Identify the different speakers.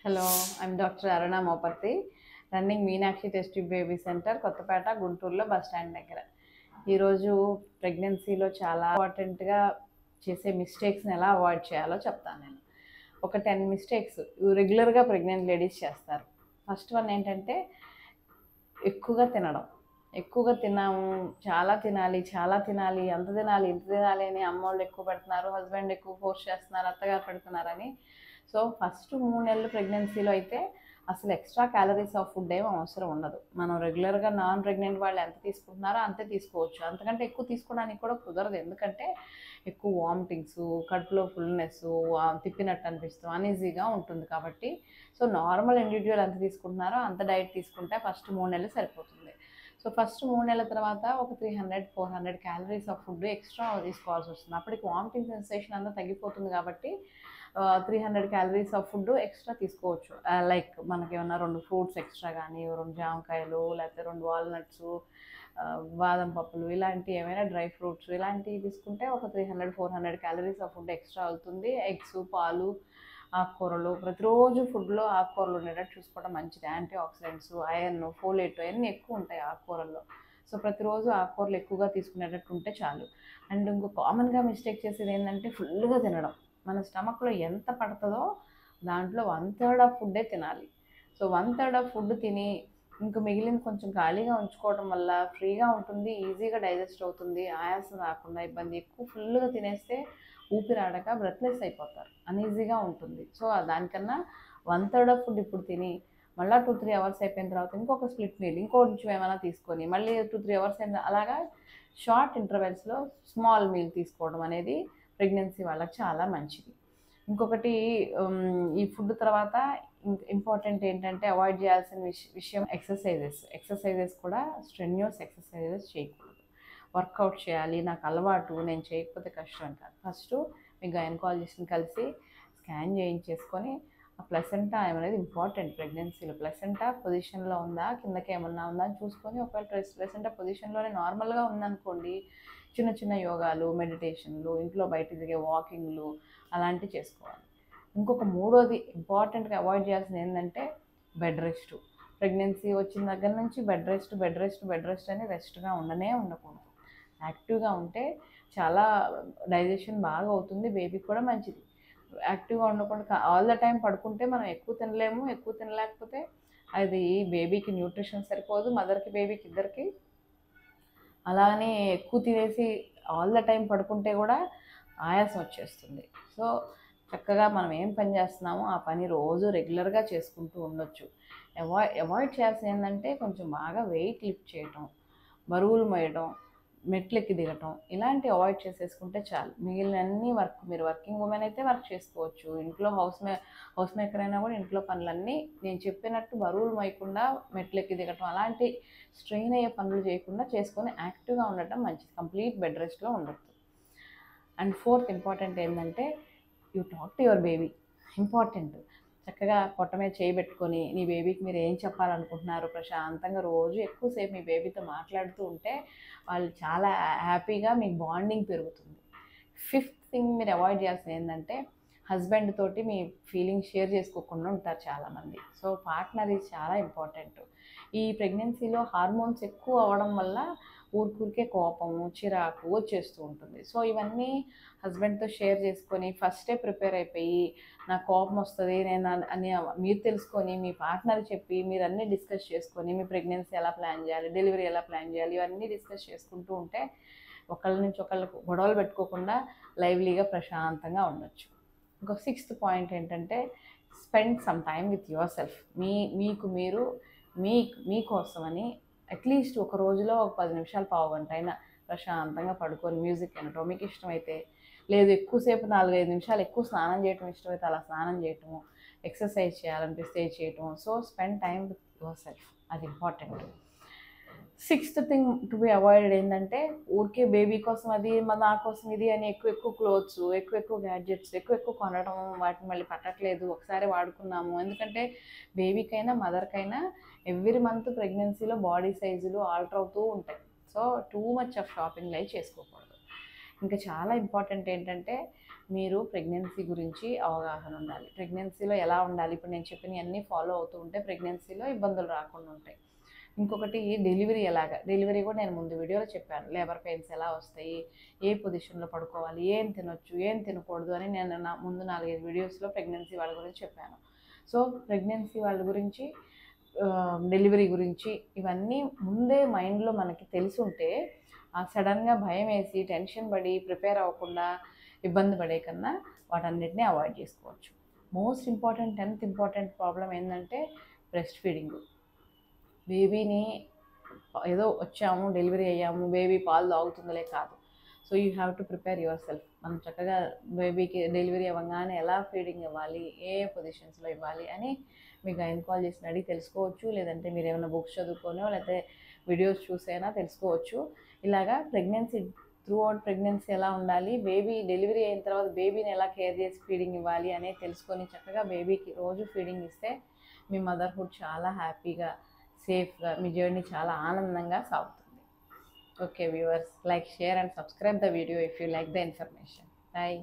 Speaker 1: Hello, I'm doctor Aruna Moparthi, running Meenakshi test tube baby centre, Kothapeta, గుంటూరులో bus stand దగ్గర. ఈరోజు ప్రెగ్నెన్సీలో చాలా ఇంపార్టెంట్గా చేసే మిస్టేక్స్ని ఎలా అవాయిడ్ చేయాలో చెప్తాను నేను. ఒక 10 మిస్టేక్స్ రెగ్యులర్గా ప్రెగ్నెంట్ లేడీస్ చేస్తారు. ఫస్ట్ వన్ ఏంటంటే ఎక్కువగా తినడం. ఎక్కువగా తిన్నాము, చాలా తినాలి, చాలా తినాలి, అంత తినాలి, ఇంత తినాలి అని అమ్మోళ్ళు ఎక్కువ పెడుతున్నారు, హస్బెండ్ ఎక్కువ ఫోర్స్ చేస్తున్నారు, అత్తగారు పెడుతున్నారని. సో ఫస్ట్ 3 నెలలు ప్రెగ్నెన్సీలో అయితే అసలు ఎక్స్ట్రా క్యాలరీస్ ఆఫ్ ఫుడ్ ఏమీ అవసరం ఉండదు. మనం రెగ్యులర్గా నాన్ ప్రెగ్నెంట్ వాళ్ళు ఎంత తీసుకుంటున్నారో అంతే తీసుకోవచ్చు. అంతకంటే ఎక్కువ తీసుకోవడానికి కూడా కుదరదు. ఎందుకంటే ఎక్కువ వామిటింగ్స్, కడుపులో ఫుల్నెస్, తిప్పినట్టు అనిపిస్తాం, అన్ఈజీగా ఉంటుంది కాబట్టి. సో నార్మల్ ఇండివిజువల్ ఎంత తీసుకుంటున్నారో అంత డైట్ తీసుకుంటే ఫస్ట్ 3 నెలలు సరిపోతుంది. సో ఫస్ట్ 3 నెలల తర్వాత ఒక 300-400 క్యాలరీస్ ఆఫ్ ఫుడ్ ఎక్స్ట్రా తీసుకోవాల్సి వస్తుంది. అప్పటికి వామిటింగ్ సెన్సేషన్ అంతా తగ్గిపోతుంది కాబట్టి 300 క్యాలరీస్ ఆఫ్ ఫుడ్ ఎక్స్ట్రా తీసుకోవచ్చు. లైక్ మనకి ఏమన్నా 2 ఫ్రూట్స్ ఎక్స్ట్రా కానీ, 2 జామకాయలు, లేకపోతే 2 వాల్నట్స్, బాదం పప్పులు, ఇలాంటి ఏమైనా డ్రై ఫ్రూట్స్ ఇలాంటివి తీసుకుంటే ఒక 300-400 క్యాలరీస్ ఆఫ్ ఫుడ్ ఎక్స్ట్రా అవుతుంది. ఎగ్స్, పాలు, ఆకుకూరలు, ప్రతిరోజు ఫుడ్లో ఆకుకూరలు ఉండేటట్టు చూసుకోవడం మంచిది. యాంటీ ఆక్సిడెంట్స్, ఐరన్, ఫోలేట్ అన్నీ ఎక్కువ ఉంటాయి ఆకుకూరల్లో. సో ప్రతిరోజు ఆకుకూరలు ఎక్కువగా తీసుకునేటట్టు ఉంటే చాలు. అండ్ ఇంకో కామన్గా మిస్టేక్ చేసేది ఏంటంటే ఫుల్గా తినడం. మన స్టమక్లో ఎంత పడుతుందో దాంట్లో 1/3 ఆఫ్ ఫుడ్డే తినాలి. సో 1/3 ఆఫ్ ఫుడ్ తిని ఇంక మిగిలింది కొంచెం ఖాళీగా ఉంచుకోవడం వల్ల ఫ్రీగా ఉంటుంది, ఈజీగా డైజెస్ట్ అవుతుంది, ఆయాసం రాకుండా ఇబ్బంది. ఎక్కువ ఫుల్గా తినేస్తే ఊపిరాడక బ్రెత్లెస్ అయిపోతారు, అన్ఈజీగా ఉంటుంది. సో దానికన్నా 1/3 ఆఫ్ ఫుడ్ ఇప్పుడు తిని మళ్ళీ 2-3 అవర్స్ అయిపోయిన తర్వాత ఇంకొక స్ప్లిట్ మీల్ ఇంకొంచెం ఏమైనా తీసుకొని మళ్ళీ 2-3 అవర్స్ అయిన అలాగా షార్ట్ ఇంటర్వెల్స్లో స్మాల్ మీల్ తీసుకోవడం అనేది ప్రెగ్నెన్సీ వాళ్ళకి చాలా మంచిది. ఇంకొకటి ఈ ఫుడ్ తర్వాత ఇంపార్టెంట్ ఏంటంటే అవాయిడ్ చేయాల్సిన విషయం ఎక్సర్సైజెస్ కూడా స్ట్రెన్యూస్ ఎక్సర్సైజెస్ చేయకూడదు. వర్కౌట్ చేయాలి, నాకు అలవాటు, నేను చేయకపోతే కష్టం కాదు. ఫస్ట్ మీ గైనకాలజిస్ట్ని కలిసి స్కాన్ చేయించేసుకొని ఆ ప్లసెంటా అనేది ఇంపార్టెంట్. ప్రెగ్నెన్సీలో ప్లసెంటా పొజిషన్లో ఉందా, కిందకి ఏమన్నా ఉందా అని చూసుకొని, ఒకవేళ ప్లసెంటా పొజిషన్లోనే నార్మల్గా ఉందనుకోండి, చిన్న చిన్న యోగాలు, మెడిటేషన్లు, ఇంట్లో బయట తిరిగే వాకింగ్లు అలాంటివి చేసుకోవాలి. ఇంకొక మూడోది ఇంపార్టెంట్గా అవాయిడ్ చేయాల్సింది ఏంటంటే బెడ్ రెస్ట్. ప్రెగ్నెన్సీ వచ్చిన దగ్గర నుంచి బెడ్ రెస్ట్ అని రెస్ట్గా ఉండకూడదు. యాక్టివ్గా ఉంటే చాలా డైజెషన్ బాగా అవుతుంది, బేబీకి కూడా మంచిది. యాక్టివ్గా ఉండకుండా ఆల్ ద టైం పడుకుంటే మనం ఎక్కువ తినలేము. ఎక్కువ తినలేకపోతే అది బేబీకి న్యూట్రిషన్ సరిపోదు, మదర్కి బేబీకి ఇద్దరికి. అలానే ఎక్కువ తినేసి ఆల్ ద టైం పడుకుంటే కూడా ఆయాసం వచ్చేస్తుంది. సో చక్కగా మనం ఏం పని చేస్తున్నామో ఆ పని రోజు రెగ్యులర్గా చేసుకుంటూ ఉండొచ్చు. అవాయిడ్ చేయాల్సింది ఏంటంటే కొంచెం బాగా వెయిట్ లిఫ్ట్ చేయటం, బరువులు మోయడం, మెట్లెక్కి దిగటం, ఇలాంటివి అవాయిడ్ చేసేసుకుంటే చాలు. మిగిలిన అన్ని మీరు వర్కింగ్ ఉమెన్ అయితే వర్క్ చేసుకోవచ్చు. ఇంట్లో హౌస్ మేకర్ అయినా కూడా ఇంట్లో పనులన్నీ నేను చెప్పినట్టు బరువులు మోయకుండా మెట్లెక్కి దిగటం, అలాంటి స్ట్రెయిన్ అయ్యే పనులు చేయకుండా చేసుకొని యాక్టివ్గా ఉండటం మంచిది. కంప్లీట్ బెడ్ రెస్ట్లో ఉండొద్దు. అండ్ ఫోర్త్ ఇంపార్టెంట్ ఏంటంటే you talk to your baby. Important. చక్కగా పొట్ట మీద చేయబెట్టుకొని నీ బేబీకి మీరు ఏం చెప్పాలనుకుంటున్నారు ప్రశాంతంగా రోజు ఎక్కువసేపు మీ బేబీతో మాట్లాడుతూ ఉంటే వాళ్ళు చాలా హ్యాపీగా మీకు బాండింగ్ పెరుగుతుంది. ఫిఫ్త్ థింగ్ మీరు అవాయిడ్ చేయాల్సింది ఏంటంటే హస్బెండ్ తోటి మీ ఫీలింగ్స్ షేర్ చేసుకోకుండా ఉంటారు చాలామంది. సో పార్ట్నర్ ఇది చాలా ఇంపార్టెంట్. ఈ ప్రెగ్నెన్సీలో హార్మోన్స్ ఎక్కువ అవ్వడం వల్ల ఊరికే కోపము, చిరాకు వచ్చేస్తూ ఉంటుంది. సో ఇవన్నీ హస్బెండ్తో షేర్ చేసుకొని ఫస్టే ప్రిపేర్ అయిపోయి నాకు కోపం వస్తుంది నేను అని మీరు తెలుసుకొని మీ పార్ట్నర్ చెప్పి మీరు అన్నీ డిస్కస్ చేసుకొని మీ ప్రెగ్నెన్సీ ఎలా ప్లాన్ చేయాలి, డెలివరీ ఎలా ప్లాన్ చేయాలి, ఇవన్నీ డిస్కస్ చేసుకుంటూ ఉంటే ఒకళ్ళ నుంచి ఒకళ్ళకు గొడవలు పెట్టుకోకుండా లైవ్లీగా ప్రశాంతంగా ఉండొచ్చు. ఇంకొక సిక్స్త్ పాయింట్ ఏంటంటే spend some time with your self. మీకు మీరు మీకోసమని అట్లీస్ట్ ఒక రోజులో ఒక 10 నిమిషాలు, పావు గంట అయినా ప్రశాంతంగా పడుకొని మ్యూజిక్ వినటం మీకు ఇష్టమైతే, లేదు ఎక్కువసేపు 4-5 నిమిషాలు ఎక్కువ స్నానం చేయటం ఇష్టమైతే అలా స్నానం చేయటము, ఎక్సర్సైజ్ చేయాలనిపిస్తే చేయటము. So spend time with your self, అది important. Sixth thing to be avoided ఏంటంటే ఊరికే బేబీ కోసం అది నా కోసం ఇది అని ఎక్కువ క్లోత్స్, ఎక్కువ గ్యాడ్జెట్స్ ఎక్కువ కొనడం, వాటిని మళ్ళీ పట్టట్లేదు, ఒకసారి వాడుకున్నాము. ఎందుకంటే బేబీకైనా మదర్కైనా ఎవ్రీ మంత్ ప్రెగ్నెన్సీలో బాడీ సైజులు ఆల్టర్ అవుతూ ఉంటాయి. So too much of shopping like చేసుకోకూడదు. ఇంకా చాలా ఇంపార్టెంట్ ఏంటంటే మీరు ప్రెగ్నెన్సీ గురించి అవగాహన ఉండాలి. ప్రెగ్నెన్సీలో ఎలా ఉండాలి, ఇప్పుడు నేను చెప్పినవన్నీ ఫాలో అవుతూ ఉంటే ప్రెగ్నెన్సీలో ఇబ్బందులు రాకుండా ఉంటాయి. ఇంకొకటి డెలివరీ ఎలాగా, డెలివరీ కూడా నేను ముందు వీడియోలో చెప్పాను. లేబర్ పెయిన్స్ ఎలా వస్తాయి, ఏ పొజిషన్లో పడుకోవాలి, ఏం తినొచ్చు ఏం తినకూడదు అని నేను ముందు 4-5 వీడియోస్లో ప్రెగ్నెన్సీ వాళ్ళ గురించి చెప్పాను. సో ప్రెగ్నెన్సీ వాళ్ళ గురించి, డెలివరీ గురించి ఇవన్నీ ముందే మైండ్లో మనకి తెలుసుంటే సడన్గా భయం వేసి టెన్షన్ పడి ప్రిపేర్ అవ్వకుండా ఇబ్బంది పడే కన్నా వాటన్నిటిని అవాయిడ్ చేసుకోవచ్చు. Most important 10th important problem ఏంటంటే బ్రెస్ట్ ఫీడింగ్. బేబీని ఏదో వచ్చాము డెలివరీ అయ్యాము బేబీ పాలు తాగుతుందలే కాదు. So you have to prepare your self. మనం చక్కగా బేబీకి డెలివరీ అవ్వగానే ఎలా ఫీడింగ్ ఇవ్వాలి, ఏ పొజిషన్స్లో ఇవ్వాలి అని మీకు గైనకాలజిస్ట్ని చేసి అడిగి తెలుసుకోవచ్చు. లేదంటే మీరు ఏమైనా బుక్స్ చదువుకోనో లేకపోతే వీడియోస్ చూసైనా తెలుసుకోవచ్చు. ఇలాగా ప్రెగ్నెన్సీ, త్రూ అవుట్ ప్రెగ్నెన్సీ ఎలా ఉండాలి, బేబీ డెలివరీ అయిన తర్వాత బేబీని ఎలా కేర్ చేసి ఫీడింగ్ ఇవ్వాలి అనేది తెలుసుకొని చక్కగా బేబీకి రోజు ఫీడింగ్ ఇస్తే మీ మదర్హుడ్ చాలా హ్యాపీగా, సేఫ్గా, మీ జర్నీ చాలా ఆనందంగా సాగుతుంది. Okay viewers, like, share and subscribe the video if you like the information. Bye.